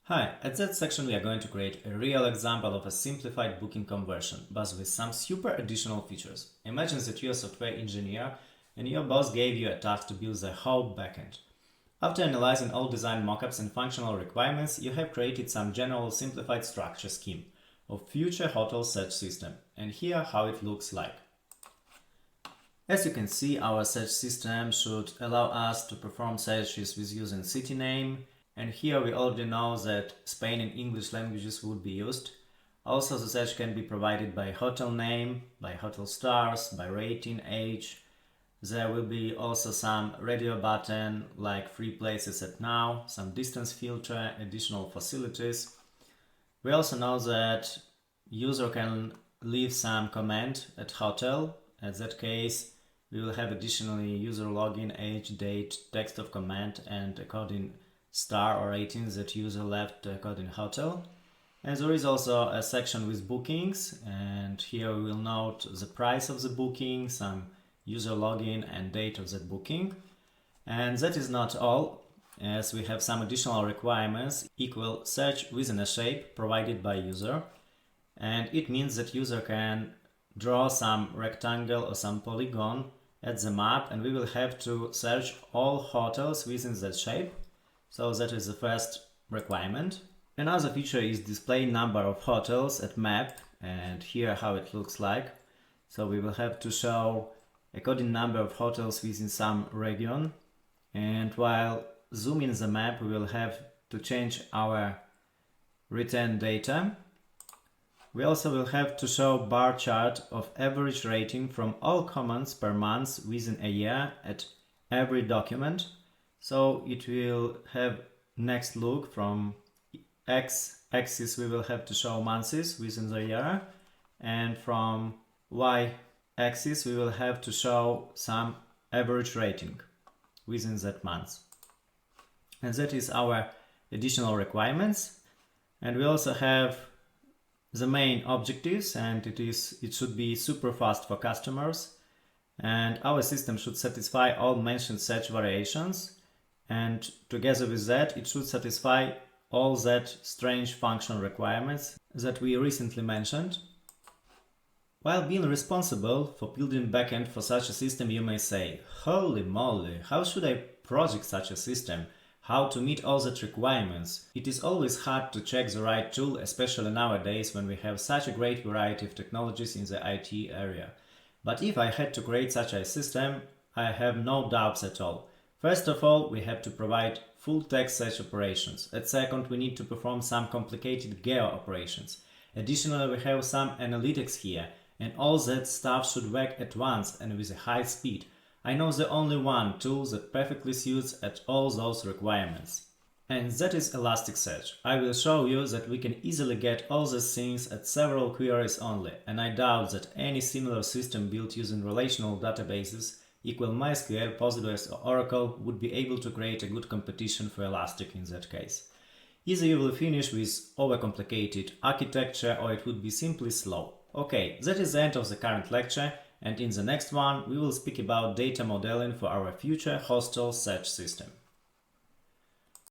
Hi, at that section we are going to create a real example of a simplified booking conversion, but with some super additional features. Imagine that you're a software engineer and your boss gave you a task to build the whole backend. After analyzing all design mockups and functional requirements, you have created some general simplified structure scheme of future hotel search system, and here how it looks like. As you can see, our search system should allow us to perform searches with using city name, and here we already know that Spain and English languages would be used. Also, the search can be provided by hotel name, by hotel stars, by rating, age. There will be also some radio button like free places at now, some distance filter, additional facilities. We also know that user can leave some comment at hotel. In that case, we will have additionally user login, age, date, text of comment, and according star or ratings that user left according hotel. And there is also a section with bookings, and here we will note the price of the booking, some user login and date of that booking. And that is not all, as we have some additional requirements equal search within a shape provided by user. And it means that user can draw some rectangle or some polygon at the map, and we will have to search all hotels within that shape. So that is the first requirement. Another feature is display number of hotels at map, and here how it looks like. So we will have to show according number of hotels within some region, and while zooming the map we will have to change our return data. We also will have to show bar chart of average rating from all comments per month within a year at every document. So it will have next look from x-axis we will have to show months within the year, and from y-axis we will have to show some average rating within that month. And that is our additional requirements. And we also have the main objectives, and it should be super fast for customers, and our system should satisfy all mentioned search variations, and together with that it should satisfy all that strange function requirements that we recently mentioned. While being responsible for building backend for such a system, you may say, holy moly, how should I project such a system? How to meet all that requirements? It is always hard to check the right tool, especially nowadays when we have such a great variety of technologies in the IT area. But if I had to create such a system, I have no doubts at all. First of all, we have to provide full text search operations. At second, we need to perform some complicated geo operations. Additionally, we have some analytics here, and all that stuff should work at once and with a high speed. I know the only one tool that perfectly suits at all those requirements. And that is Elasticsearch. I will show you that we can easily get all these things at several queries only, and I doubt that any similar system built using relational databases equal MySQL, Postgres or Oracle would be able to create a good competition for Elastic in that case. Either you will finish with overcomplicated architecture or it would be simply slow. Okay, that is the end of the current lecture, and in the next one we will speak about data modeling for our future hostel search system.